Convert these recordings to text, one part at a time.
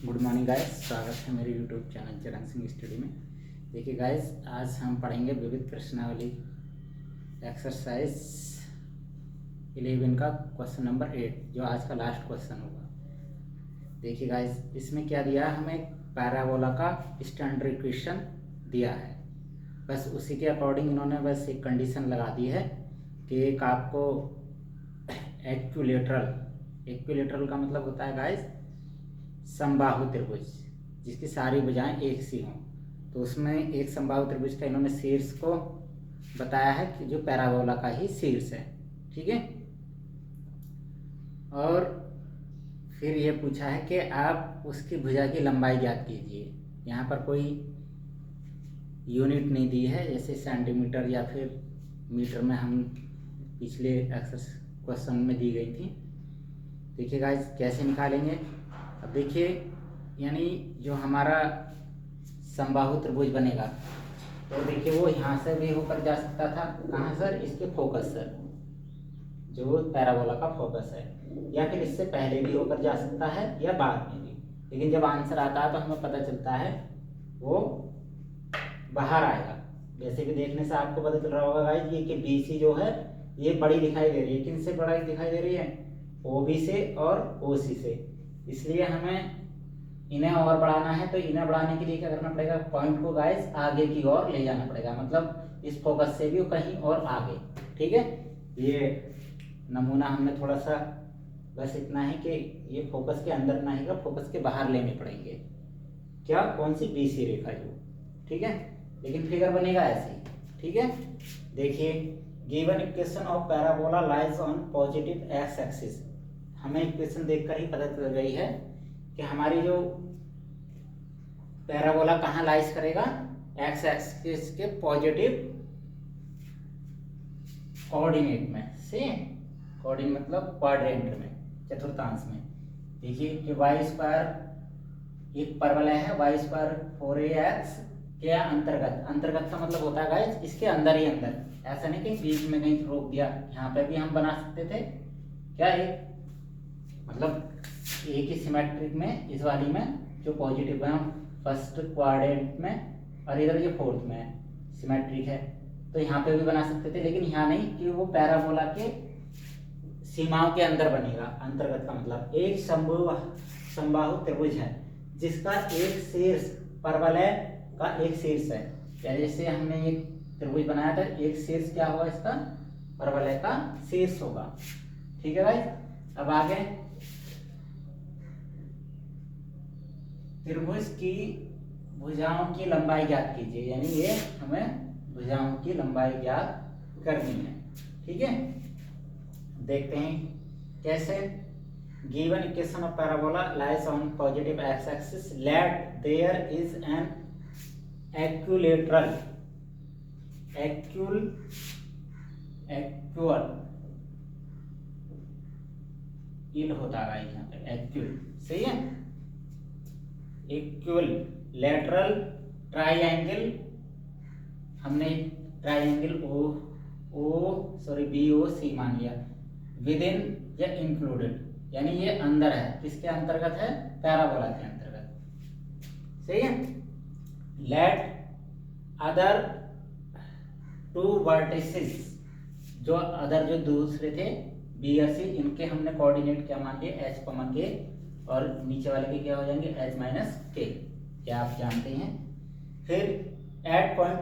Good morning guys, स्वागत है मेरे यूट्यूब चैनल चरण सिंह स्टडी में। देखिए गाइस, आज हम पढ़ेंगे विविध प्रश्नावली एक्सरसाइज 11 का क्वेश्चन नंबर 8, जो आज का लास्ट क्वेश्चन होगा। देखिए गाइस, इसमें क्या दिया है, हमें पैराबोला का स्टैंडर्ड इक्वेशन दिया है। बस उसी के अकॉर्डिंग इन्होंने बस एक कंडीशन लगा दी है कि एक आपको इक्विलेटरल का मतलब होता है गाइस समबाहु त्रिभुज, जिसकी सारी भुजाएं एक सी हों। तो उसमें एक समबाहु त्रिभुज का इन्होंने शीर्ष को बताया है कि जो पैराबोला का ही शीर्ष है, ठीक है। और फिर ये पूछा है कि आप उसकी भुजा की लंबाई ज्ञात कीजिए। यहाँ पर कोई यूनिट नहीं दी है, जैसे सेंटीमीटर या फिर मीटर में हम पिछले क्वेश्चन में दी गई थी। देखिए गाइस, कैसे निकालेंगे। अब देखिए, यानी जो हमारा समबाहु त्रिभुज बनेगा, तो देखिए वो यहाँ से भी होकर जा सकता था। कहाँ सर? इसके फोकस सर, जो पैराबोला का फोकस है, या फिर इससे पहले भी होकर जा सकता है या बाद में भी। लेकिन जब आंसर आता है तो हमें पता चलता है वो बाहर आएगा। जैसे कि देखने से आपको पता चल रहा होगा गाइस, ये कि BC जो है ये बड़ी दिखाई दे रही है। किन से बड़ी दिखाई दे रही है? OB से और OC से। इसलिए हमें इन्हें और बढ़ाना है, तो इन्हें बढ़ाने के लिए क्या करना पड़ेगा? पॉइंट को गाइस आगे की ओर ले जाना पड़ेगा, मतलब इस फोकस से भी कहीं और आगे, ठीक है। ये नमूना हमने थोड़ा सा बस इतना है कि ये फोकस के अंदर ना ही, फोकस के बाहर लेने पड़ेंगे। क्या? कौन सी? BC रेखा जो, ठीक है। लेकिन फिगर बनेगा ऐसे, ठीक है। देखिए, given equation of parabola lies on positive x axis. हमें इक्वेशन देखकर ही पता चल गई है कि हमारी जो पैराबोला कहाँ लाइज करेगा? एक्स एक्सिस के पॉजिटिव कोऑर्डिनेट में से, कोऑर्डिनेट मतलब क्वाड्रेंट में, चतुर्थांश में। देखिए कि वाई स्क्वायर एक परवलय है, वाई स्क्वायर 4AX के अंतर्गत का मतलब होता है गाइस इसके अंदर ही अंदर। ऐसा नहीं कि बीच में कहीं रोक दिया। यहाँ पे भी हम बना सकते थे क्या, एक मतलब एक ही सिमेट्रिक में, इस वाली में जो पॉजिटिव है फर्स्ट क्वाड्रेंट में, और इधर ये फोर्थ में सिमेट्रिक है, तो यहाँ पे भी बना सकते थे। लेकिन यहाँ नहीं, कि वो पैराबोला के सीमाओं के अंदर बनेगा। अंतर्गत का मतलब एक समबाहु त्रिभुज है जिसका एक शीर्ष परवलय का एक शीर्ष है। यानी जैसे हमने एक त्रिभुज बनाया था, एक शीर्ष क्या होगा इसका? परवलय का शीर्ष होगा, ठीक है भाई। अब आगे, त्रिभुज की भुजाओं की लंबाई ज्ञात कीजिए। यानी ये हमें भुजाओं की लंबाई ज्ञात करनी है, ठीक है। देखते हैं कैसे। Given equation of parabola lies on positive x axis, let there is an equilateral इल होता है यहाँ पे, एक्विल, सही है। इक्विलेटरल ट्राइएंगल, हमने ट्राइएंगल BOC मान लिया। विद इन या इंक्लूडेड, यानी ये अंदर है। किसके अंतर्गत है? पैराबोला के अंतर्गत, सही है। लेट अदर टू वर्टिसेस, जो अदर जो दूसरे थे B और C, इनके हमने कोऑर्डिनेट क्या मान लिए? H, K, और नीचे वाले के क्या हो जाएंगे? H - K, क्या आप जानते हैं। फिर एट पॉइंट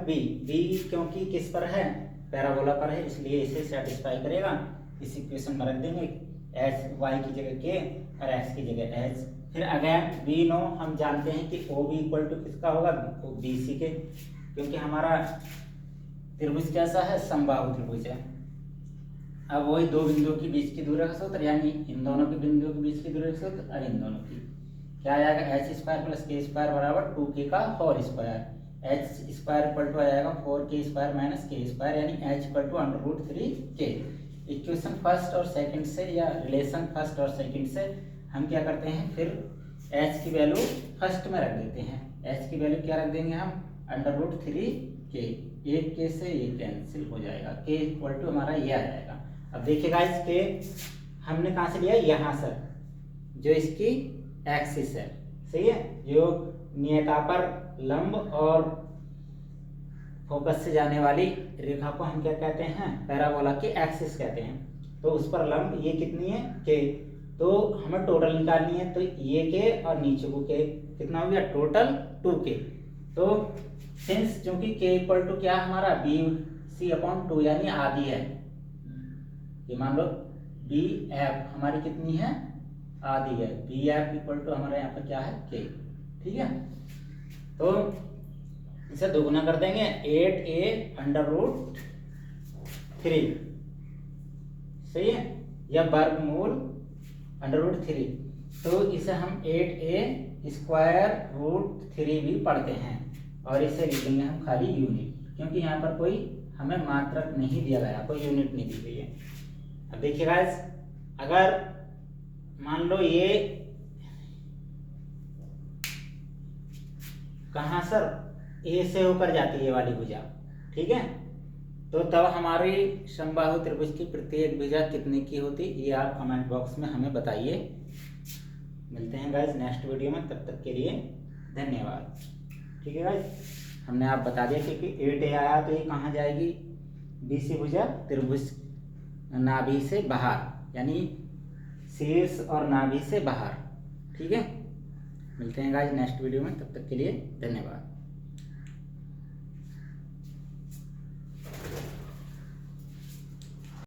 B क्योंकि किस पर है? पैराबोला पर है, इसलिए इसे सेटिस्फाई करेगा। इस इक्वेशन में रख देंगे H, Y की जगह K और X की जगह H। फिर अगेन वी नो, हम जानते हैं कि OB इक्वल टू किसका होगा? BC के, क्योंकि हमारा त्रिभुज कैसा है? समबाहु त्रिभुज है। अब वही दो बिंदुओं के बीच की दूरी का सूत्र, यानी इन दोनों के बिंदुओं के बीच की दूरी का सूत्र और इन दोनों की क्या आएगा? H² + K² बराबर 2K का whole square. H² equal to आ जाएगा 4K² - K², यानी H equal to √3K। Equation first और सेकंड से, या रिलेशन फर्स्ट और सेकंड से हम क्या करते हैं? फिर H की वैल्यू फर्स्ट में रख देते हैं। H की वैल्यू क्या रख देंगे हम? √3K। एक K से ये कैंसिल हो जाएगा, K इक्वल टू हमारा ये आ जाएगा। अब देखिए गाइस, K हमने कहाँ से लिया? यहाँ से, जो इसकी एक्सिस है, सही है। जो नियता पर लंब और फोकस से जाने वाली रेखा को हम क्या कहते हैं, पैराबोला के एक्सिस कहते हैं। तो उस पर लंब ये कितनी है, के। तो हमें टोटल निकालनी है, तो ये के और नीचे को के कितना हो गया, टोटल 2k। तो सिंस क्योंकि k इक्वल टू क्या हमारा बी सी अपॉन 2 यानी आधी है, ये मान लो बी एफ हमारी कितनी है, आधी है। बी एफ इक्वल टू हमारे यहाँ पर क्या है, k। ठीक है, तो इसे दोगुना कर देंगे, 8a अंडर रूट 3, सही है, या वर्गमूल अंडर रूट 3। तो इसे हम 8a स्क्वायर रूट 3 भी पढ़ते हैं, और इसे लिख लेंगे हम खाली यूनिट, क्योंकि यहाँ पर कोई हमें मात्रक नहीं दिया गया, कोई यूनिट नहीं दी गई है। अब देखिए गाइस, अगर मान लो ये कहाँ सर, ए से होकर जाती है ये वाली भुजा, ठीक है, तो तब हमारी समबाहु त्रिभुज की प्रत्येक भुजा कितने की होती, ये आप कमेंट बॉक्स में हमें बताइए। मिलते हैं गाइस नेक्स्ट वीडियो में, तब तक के लिए धन्यवाद। ठीक है गाइस, हमने आप बता दिया क्योंकि 8a आया तो ये कहाँ जाएगी, BC भुजा त्रिभुज नाभि से बाहर, यानी शीर्ष और नाभि से बाहर। ठीक है, मिलते हैं गाइस नेक्स्ट वीडियो में, तब तक के लिए धन्यवाद।